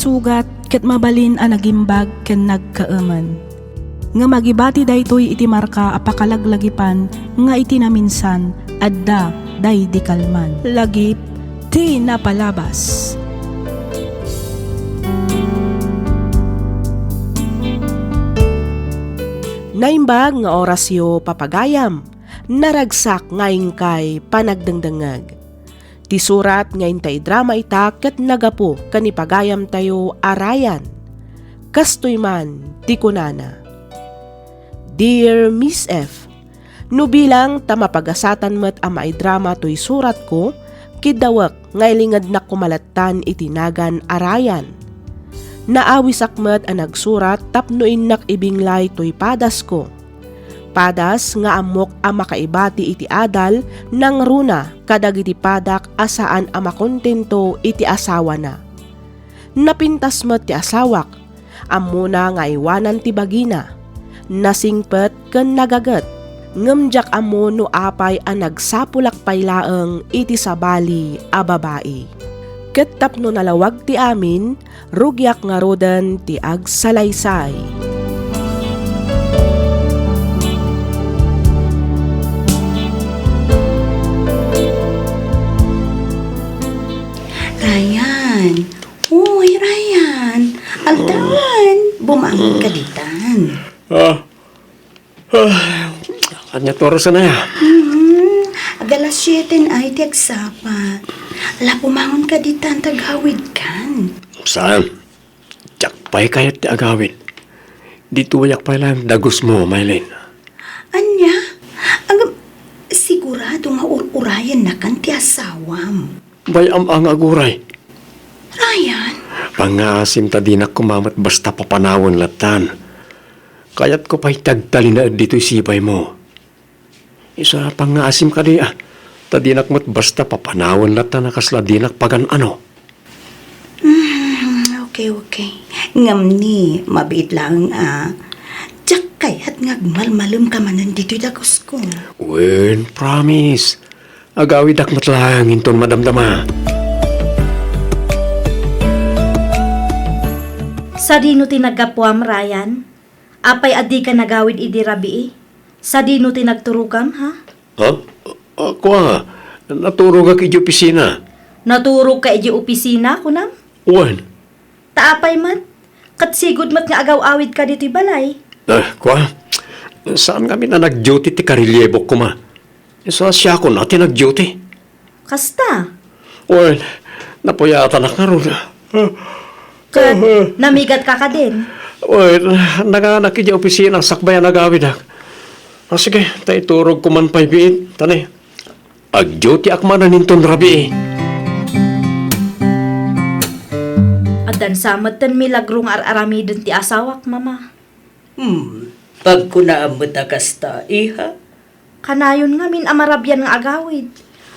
sugat ket mabalin a nagimbag ken nagkaemen. Nga magibati daytoy iti marka apakalaglagipan nga iti naminsan adda day di kalman. Lagip ti napalabas. Naimbag nga orasyo papagayam, naragsak ngayon kay panagdangdangag. Ti surat ngayon tay drama itak ket nagapo kanipagayam tayo arayan. Kastoy man ti kunana. Dear Miss F, no bilang tamapagasatan met amay drama to'y surat ko, kidawak ngaylingad na kumalatan itinagan arayan. Naawisak met ang nagsurat tapnoin nakibinglay to'y padas ko. Padas nga amok ang makaibati iti adal nang runa kadag iti padak asaan ang makontento iti asawa na. Napintas met ti asawak, amuna nga iwanan ti bagina. Nasingpet ken nagagat, ngemjak amo no apay ang nagsapulak paylaeng iti sabali a babae. Ket tapno nalawag ti amin, rugyak nga roden ti agsalaysay. Ryan! Uy, Ryan! Aldan! Bumangon ka ditan. Kanya torosan na ya. Agalas 7 ay tiagsapat. Ala, bumangon ka ditan, tagawid kan. Saan? Jakpay kayat ti agawin. Dito wayak pa lang dagos mo, Maylin. Anya? Sigurado nga urayan na kan ti asawam. Bayam ang aguray. Ryan? Pangasim ta dinak kumamat basta papanawon latan. Kayat ko pa'y tagtali na dito'y sipay mo. Isa pangasim ka di tadinak mo't basta papanawon latan nakasla dinak pagan ano. Okay. Ngam ni, mabait lang Tsak kayat ngagmalmalum ka manan dito'y dagos ko. Wen, promise. Agawid akmat lang inton madamdama. Sa dino tinagkapuam, Ryan? Apay adi ka nagawid idi rabii? Sa dino tinagturugam, ha? Ha? Ako naturog ka kiji opisina. Naturog ka idi opisina, kunam? Wen. Taapay mat? Katsigod mat nga agaw-awid ka dito'y balay? Saan kami na nag-duty ti karilyebok ko ma? Sa siya ko na tinag-duty. Kasta? Wen, napuyatan na karoon. Kat, namigat ka ka din. Wait, nakidya opisina, sakbayan nagawid ak. Sige, tayo turog ko man pa'y biit. Tanay, ag-duty akman na ninton rabi. Adan samatan milagrong ar-aramidon ti asawak, mama. Pag kunaamot kasta, iha. Kanayon nga min amarabyan nga agawid.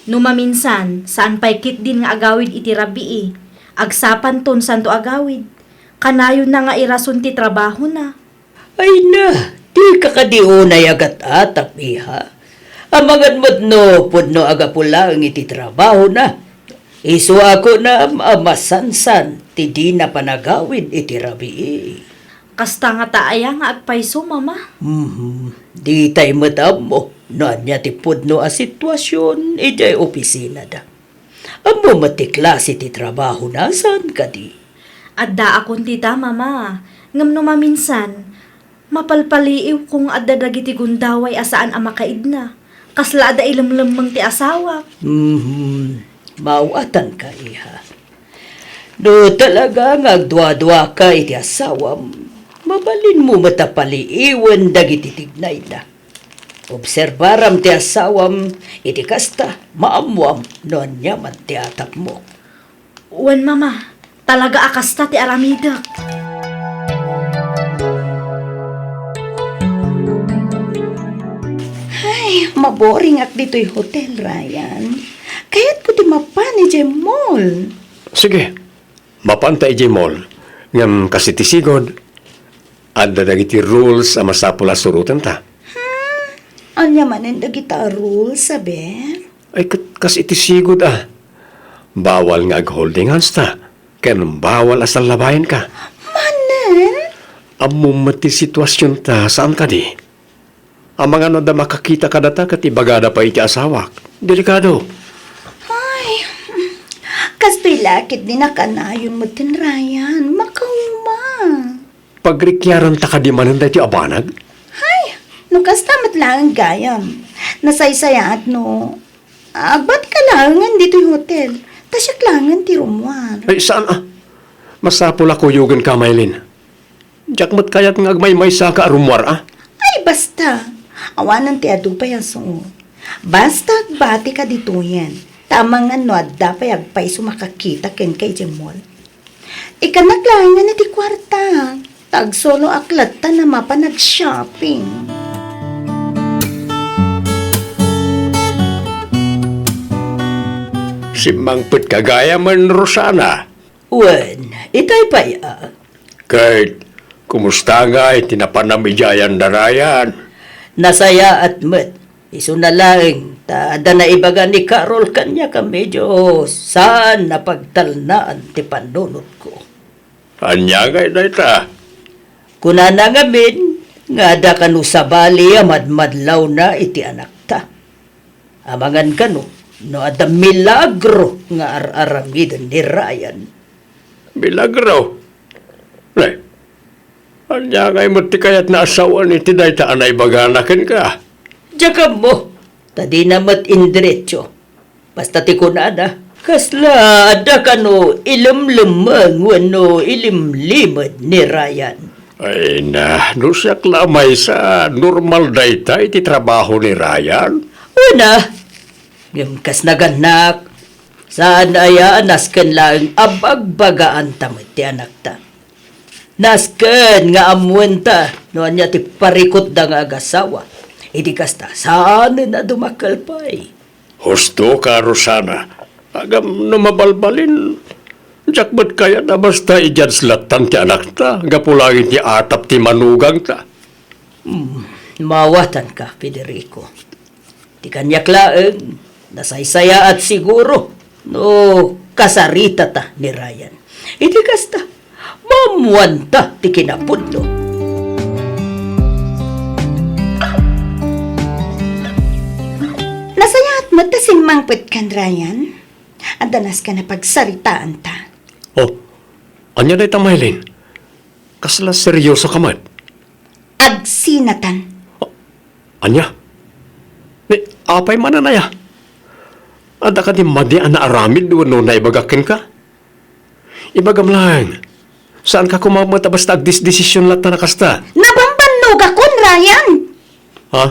Numaminsan, saan pa'y kit din nga agawid iti rabii. Agsapan ton santo agawid. Kanayon na nga irason ti trabaho na. Ay na, di kakadiunay agat atap, iha. Amagan mo't no, pudno agapulang iti trabaho na. Isu ako na amasansan, ti di na panagawid iti rabii. Kasta nga taaya nga agpaiso, mama. Di tay matam mo, no anya ti pudno a sitwasyon, ijay opisina da. Amo matiklase ti trabaho na, saan ka di? Adda akong tita, mama. Ngam no maminsan, mapalpaliiw kung adda dagiti gundaway asaan ang makaid na. Kasla adda ilamlamang ti asawa. Mawatan ka, iha. Do talaga ngagdwa-dwa ka iti asawam, mabalin mo matapaliiwan dagiti tignay na. Obserbaram ti asawam, iti kasta, maamuam, noon yaman ti atap mo. Uwan, mama. Talaga akasta ti aramidak. Ay, maboring ak dito'y hotel, Ryan. Kaya't ko di mapanay mall. Sige, mapantay jay mall. Ngam kasi tisigod, adda dagiti rules a masapula surutan ta. Anya manen dagita rules, saber? Ay, kas itisigod Bawal nga ag-holding hands ta. Ken bawal asal labayan ka. Manen? Amom mati sitwasyon ta, saan ka di? Ang mga no da makakita ka data kat ibagada pa iti asawak. Delikado. Ay, kasto'y lakit din na kanayon mo tin Ryan. Makauma. Pagrikyaran ta ka di manan da iti abanag? Ay, no kastamat lang ang gayam. Nasaysaya at no. Ba't ka langan dito yung hotel? Tasyak langan ti rumwar. Ay, saan ah? Masapul ako yugan ka, Maylin. Jakmat kayat ng agmay-may sa ka arumwar ah? Ay, basta. Awanan ti adu pa yan suot. Basta bati ka dito yan. Tamang ano at dapay agpay sumakakita ken kay Jemol. Ikanaglangan na ti kwarta. Tag solo aklat ta na mapanag-shopping. Si Mangput kagaya man, Rosana. Wen, itay pa ya. Kurt, kumusta nga tinapanamijayan darayan? Nasaya at met. Iso na lang, taada na ibaga ni Carol kanya ka medyo saan napagtalnaan ti panunod ko. Anya kay dayta? Kunana ngamin, nga da kanu sa bali madmadlaw na iti anak ta. Amangan kanu, no ada milagro nga araramidan ni Ryan. Milagro. Nay, anya kay mo ti kayat na asawa ni ti dayta anay baganakin ka? Diyaga mo, tadi namat indiretso. Basta ti kunana, kasla ada kanu ilimlimang wano ilimlimad ni Ryan. Ay na, nusyak lamay sa normal dayta iti trabaho ni Ryan. Una, yung kas naganak, saan aya nasken lang abagbagaan tamad ti anak ta. Nasken nga amuan ta, noan niya ti parikot da nga agasawa. Idi kasta, saan na dumakal pa eh. Husto ka, Rosana. Agam no mabalbalin. Jakbat kaya na basta ijad slatan ti anak ta. Gapulangin ti atap ti manugang ta. Mawatan ka, Federico. Di kanyak laeng, nasaysaya at siguro, no kasarita ta ni Ryan. Idi kasta, mamuan ta ti kinapudlo. Nasaya at matasin mangpit kan Ryan. Adanas ka na pagsaritaan ta. Oh, anya na itang Maylin? Kasla seryoso ka man? Agsinatan. Anya? Ni, apay mananaya. Ada ka di madian na aramid no na ibagakin ka? Ibagam lang. Saan ka kumamata basta agdisdesisyon lahat na nakasta? Nabambanog akon, Ryan! Ha?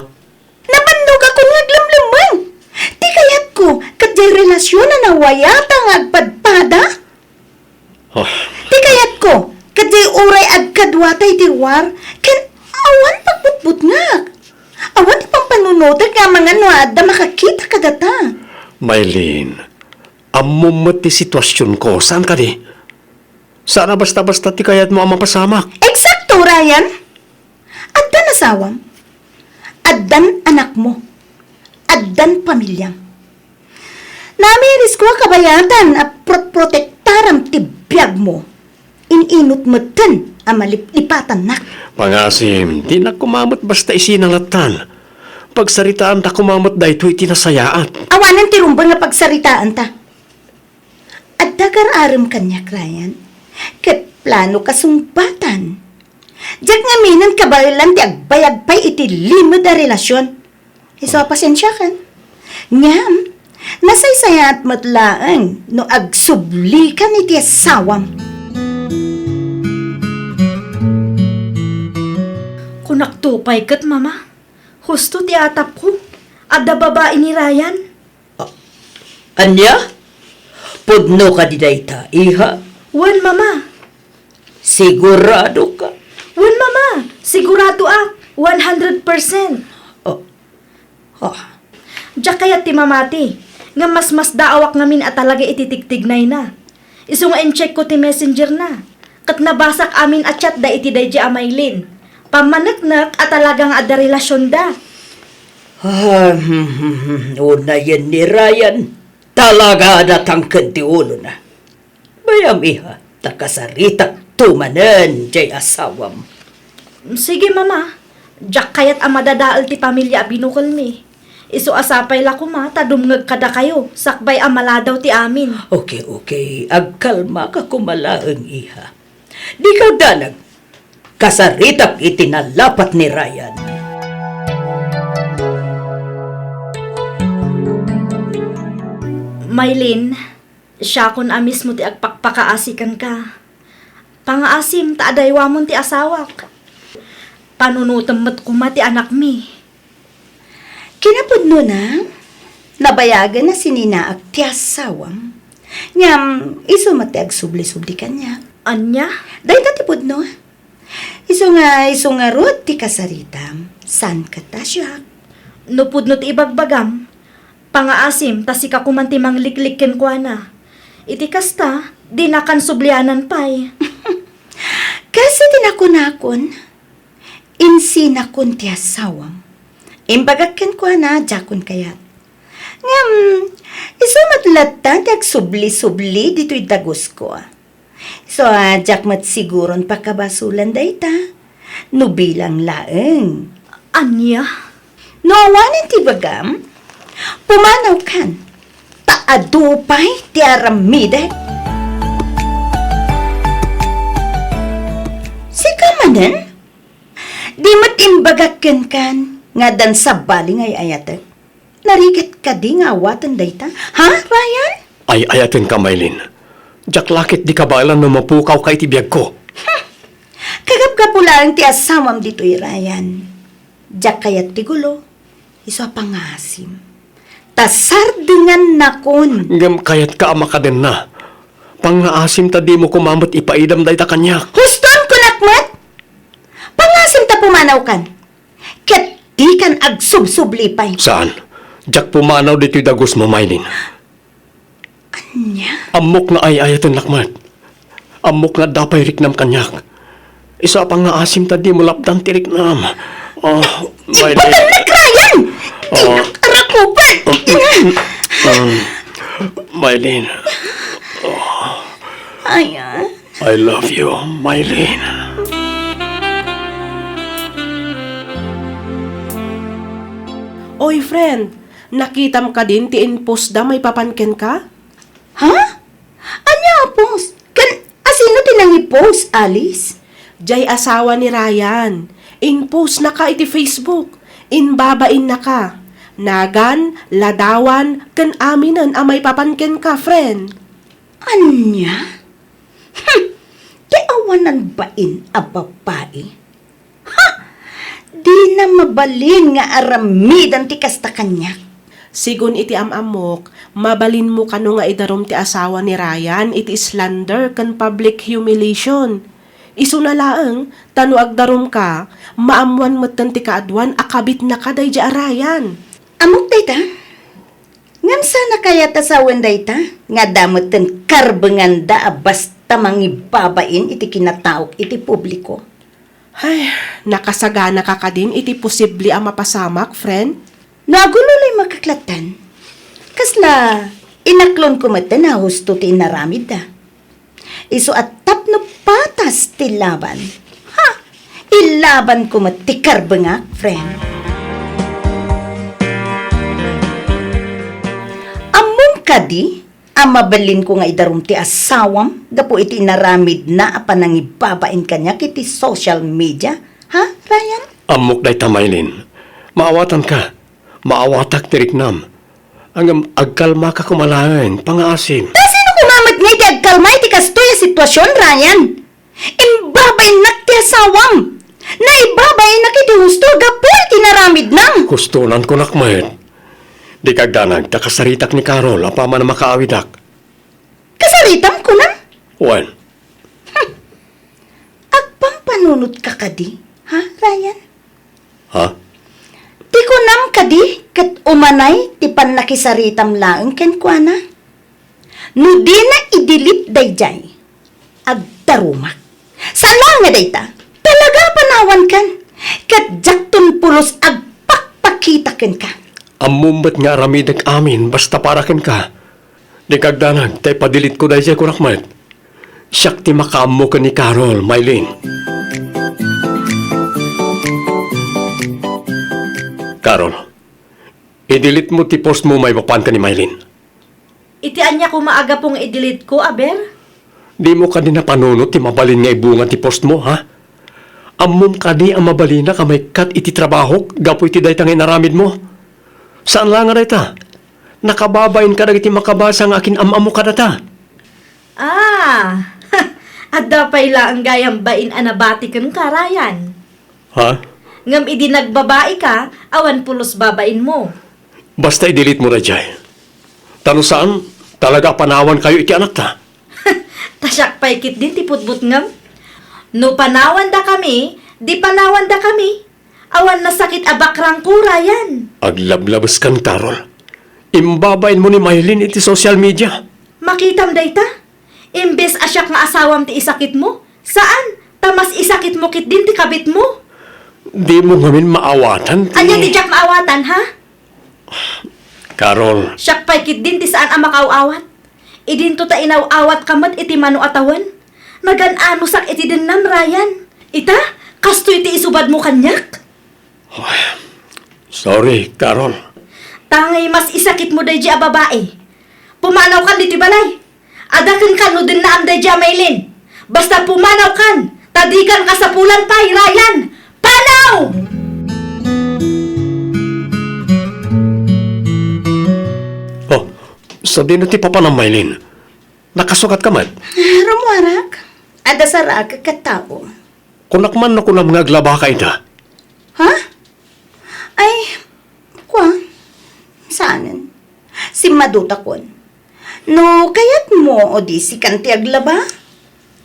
Nabandog ako ngaglamlamang. Di kayat ko, kadjay relasyon na nawayata ng agpadpada. Oh, Di kayat ko, kadjay uray agkadwatay ti war, ken awan pagbutbut nga. Awan ti pampanunotag nga mga nuada makakita ka data. Maylin, amumot ti sitwasyon ko. Saan ka di? Sana basta-basta ti kayat mo ang mapasamak. Eksakto, Ryan. Addan asawam. Addan anak mo. Addan pamilyam. Namiris ko kabayatan at protektaram ti biyag mo. Ininot mo ten ang maliplipatan nak. Pangasim, di na kumamot basta isinalatan. Pagsaritaan ta kumamot da ito'y tinasayaat. Awanan ti rumbang nga pagsaritaan ta. At dagar-aram kanyak, Ryan. Kat plano kasumpatan. Diyak nga minan kabalilan ti agbayag pa'y iti limod a relasyon. Iso pasensya kan. Ngam, nasaysayat matlaang no agsublikan iti asawam. Kunaktupay kat, mama. Husto ti atap ko. Adda babae ni Ryan. Anya? Pudno ka di dayta, iha? Wan, mama. Sigurado ka? Wan, mama. Sigurado 100%. Diyak kaya ti mamati. Nga mas daawak ngamin at talaga ititigtignay na. Iso nga in-check ko ti messenger na. Kat nabasak amin at chat da iti day Amaylin. Pamanaknak at talagang ada relasyon da. Una yan ni Ryan. Talaga natangkad ti ulo na. Bayam iha. Takasaritak tumanan, jay asawam. Sige mama, jak kayat ang madadaal ti pamilya binukol mi. Isu asapay la ko ma, tadumngag kada kayo, sakbay ang maladaw ti amin. Okay. Agkalma ka kumalaang iha. Di ka danag. Kasaritak itinalapat ni Ryan. Maylin, siya kun amis mo ti agpakpakaasikan ka. Pangaasim, taadaywa mo ti asawak. Panunutam mat kuma ti anak mi. Kinapod no na, nabayagan na sininaak ti asawam. Ngam, iso matiag subli-subli kanya. Anya? Day tatipod no. Iso nga rot ti kasaritam. San ka ta siya? Nupudno ti ibagbagam. Pangaasim, ta si kakumanti mangliklikken kwa na. Iti kasta, di na kan sublianan pay. Kasi tinakon-akon, insinakon ti asawam. Imbagakken ko na, jakon kayat. Ngam, iso matlata ti agsubli-subli dito'y dagos ko. So, jak mat siguron pakabasulan day ta. No bilang laeng. Anya? No awanan ti bagam, pumanaw kan. Taadupay ti aramide. Sika manen? Di mat imbagakken kan, nga dan sa bali ngay ayate. Narigat ka di nga awatan dayta. Ha, Ryan? Ay ayatin ka, Maylin. Jak lakit di ka bailan na mapukaw ka itibiyag ko. Kagap ka pula ang ti asamam dito'y Ryan. Jak kayat ti gulo, iso pangasim. Tasardingan na kun. Ngam kayat ka ama ka din na. Pangaasim ta di mo kumamot ipaidam day ta kanyak. Huston ko nakmat! Pangasim ta pumanaw kan. Ket di kan agsubsublipay. Saan? Jak pumanaw dito'y dagos mo, Maylin. Anya? Amok na ay ayatin lakmat. Amok na dapay riknam kanyak. Isa pang nga asim ta di mo lapdan ti riknam. Oh, Maylin. Ibutan na Ryan! Oh. Inakarakupan! Maylin, Ayan. I love you, Maylin. Oy, friend, nakitam ka din ti inpost da may papanken ka? Ha? Anya post? Asino tinang i-post, Alice? Jay asawa ni Ryan. In-post na ka iti Facebook. Inbabain na ka. Nagan, ladawan, kan aminan amay papanken ka, friend. Anya? Di awanan bain a babae? Ha? Di na mabalin nga aramidan ti kasta kanya. Sigun iti amamok, mabalin mo kano nga idarom ti asawa ni Ryan iti slander kan public humiliation. Isu na laeng, tano agdarom ka, maamuan mo ti kaadwan, akabit na ka day di Ryan. Amok dayta? Ngam sana kaya tasawan dayta? Nga damot ten karbengan da basta mangibabain iti kinataok iti publiko. Ay, nakasagana ka ka din iti posible ang mapasamak, friend. Nagululay makaklatan. Kasla, inaklon ko mata na husto ti inaramid da. Iso at tapno patas ti laban. Ha? Ilaban ko mati karbengak, friend. Among kadi, amabalin ko nga idarum ti asawam, gapo iti inaramid na apan nang ibabain kanya kiti social media. Ha, Ryan? Amok day ta, Maylin. Maawatan ka. Maawatak ti riknam. Ang agkalma ka kumalain, pangaasim. Sino kumamat nga iti agkalmay ti kastoy a sitwasyon, Ryan? Imbabay nak ti asawam. Naibabay nak iti husto, gapoy tinaramid nang. Gustunan ko nakmayet. Di kagdanag, takasaritak ni Carol, apama na makaawidak. Kasaritam ko na. Wen, Agpampanunod ka kadi, ha, Ryan? ha? Ti ko nam kadi, kat umanay, ti panlakisaritam laeng ken kuana. No di na idilit dayjay, agtarumak. Sana nga dayta, talaga panawan kan, kat jakton pulos agpakpakita ken ka. Amumbat nga aramidak amin, basta parakin ka. Di kagdanag, tay padilit ko dahil siya kurakmayet. Siyak ti makaammo ka ni Carol, Maylin. Carol, i-delete mo ti post mo may mapan ka ni Maylin. Itian niya kung maaga pong i-delete ko, aber? Di mo ka din napanunot ti mabalin nga ibunga ti post mo, ha? Ammom ka di ang mabalina ka may kat iti trabaho, gapo iti daytang inaramid mo. Saan lang nga dayta? Nakababayin ka iti makabasa nga akin amamo ka data. Ah, adda pa ila ang gayang bain anabati kang karayan. Ha? Ngam idi nagbabae ka, awan pulos babain mo. Basta i-delete mo na dyan. Tano saan? Talaga panawan kayo iti anak ta. Tasyak paikit din ti putbut ngam. No panawan da kami, di panawan da kami. Awan na sakit abakrang kurayan. Aglablabas kang Carol. Imbabain mo ni Maylin iti social media. Makitam dayta. Imbes asyak nga asawam ti isakit mo. Saan? Tamas isakit mo kit din ti kabit mo. Di mo ngamin maawatan ti... Anya ti jak maawatan, ha? Carol, Siyak paikit din ti saan ang makaawat. Idin to ta inaw-awat kamat iti mano atawan. Nagan-ano sak iti din namrayan. Ita, kasto iti isubad mo kanyak. sorry, Carol. Tangay mas isakit mo day a babae. Pumanaw kan diti balay. Adakan kan no din na am day Maylin. Basta pumanaw kan, tadikan ka sa pulan pay, Ryan. Panaw! Oh, so di na ti papa ng Maylin. Nakasukat ka man. Rumuarak, ada sarag katao. Kunakman na ko na mga aglaba ka ita. Ha? Ay, kwa? Saanan? Si Maduta kon. No, kayat mo o di si kantiag laba?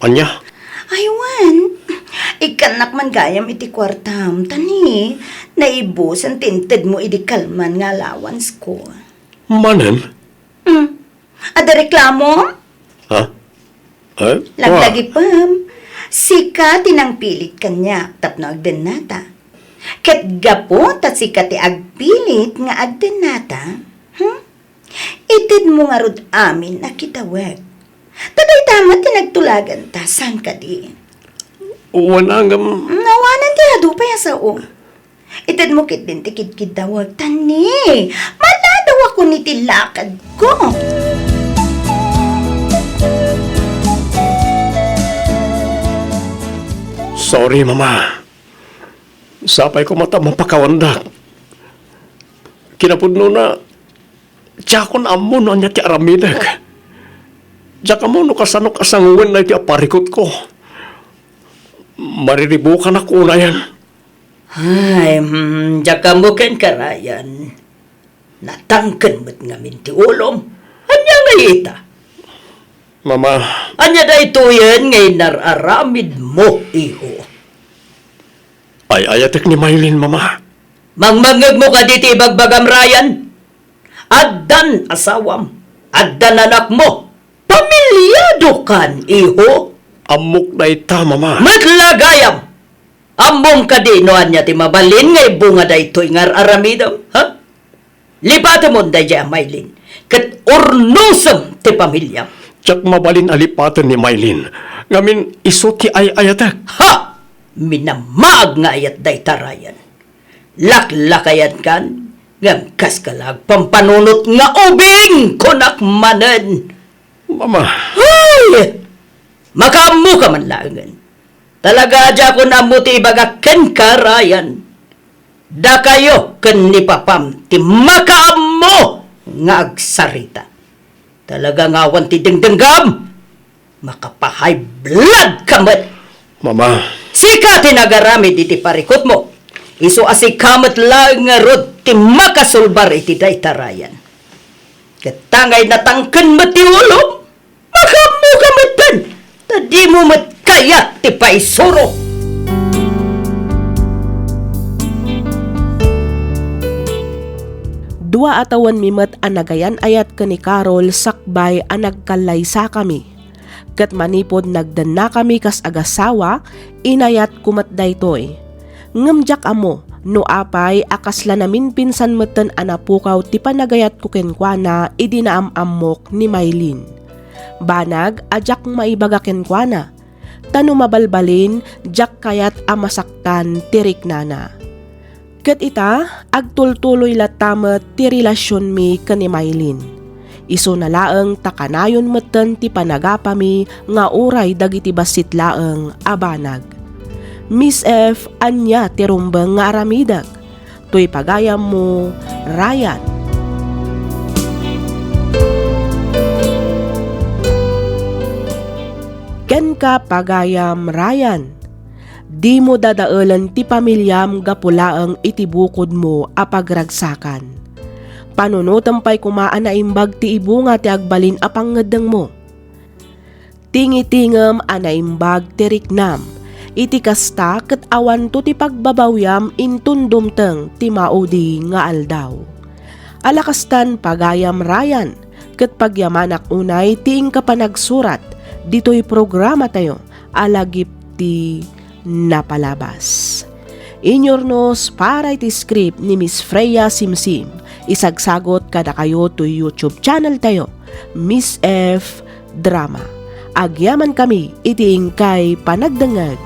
Anya? Aywan. Ikanak man gayam iti kwartam. Tani, naibus ang tinted mo iti kalman nga allowance ko. Manan? Ada reklamo? Ha? Eh? Laglagi pam. Sika tinangpilit kanya tapno agdenata. Ket gapo tat sika ti agpilit nga agdenata. Itid mo nga rod amin na kitawag. Taday tama tinagtulagan ta san ka di. Wanangam... Nawanan ti hadu pa ya sao. Itid mo kit din tikid dawag tani. Maladaw ako ni tilakad ko. Sorry, Mama. Sapay ko mata mapakawandak. Kinapudno na, tiyakon amo na niya ti aramidag. Tsaka mo no kasanok asanguan na iti aparikot ko. Mariribukan ako na yan. Ay, jaka mo ken karayan. Natangken mo't ngamin ti ulom. Anya nga ita? Mama, Anya da ito yan ngay nararamid mo, iho. ay ayatek ni Maylin, Mama. Mangmangag mo ka diti bagbagam Ryan. Addan asawam. Addan anak mo. Pamilyado kan, iho. Amok na ita, Mama. Matlagayam. Ambong ka di noan niya ti mabalin ngay bunga da ito'y ngar aramidam. Ha? Lipata mo da dya, Maylin. Kat ornosam ti pamilyam. Tsak mabalin alipatan ni Maylin. Ngamin iso ti ay ayatek. Ha! Minamag nga ayat day tarayan. Laklakayan kan, ngam kalag pampanunot nga ubing kunak manen. Mama, Ay! Makamu ka man langan. Talaga adya ko na muti ibaga ken karayan. Da kayo ken ni papam ti makamu nga agsarita. Talaga nga awan ti dengdenggam. Makapahay blood kamat. Mama, Sika tinagaramid iti parikot mo. Iso asikamat lang nga rod ti makasulbar iti daytarayan. Katangay natangken mo ti ulom. Makamu kamatan. Tadi mo matkaya ti paisuro. Dua atawan mimet anagayan ayat ka ni Carol sakbay anagkalay sa kami. Kat manipod nagdan na kami kas agasawa, inayat kumat daytoy. Ngamjak amo, no apay akasla namin pinsan meten anapukaw ti panagayat ko kenkwana idinaamamok ni Maylin. Banag ajak maibagaken kwa na. Tano mabalbalin, jak kayat amasaktan tirik nana. Ket ita, agtultuloy latamet ti relasyon mi kani Maylin. Iso na laeng takanayon meten ti panagapami nga uray dagiti basit laeng abanag. Miss F. anya ti rumbeng nga aramidag. Tuy pagayam mo, Ryan. Ken ka pagayam, Ryan. Di mo dadaelan ti pamilyam gapulaeng itibukod mo a pagragsakan. Panunutem pay kumaan na imbag ti ibunga ti agbalin a pangngeddeng mo. Tingitingem a naimbag ti riknam, iti kasta ket awan to ti pagbabawyam intun dumteng ti maudi nga aldaw. Alakastan pagayam, Ryan, ket pagyamanak unay ti ingkapanagsurat dito'y programa tayo alagip ti napalabas. Inyornos para iti script ni Miss Freya Simsim. Isagsagot kada kayo to YouTube channel tayo, Miss F. Drama. Agyaman kami iti ingkay panagdangag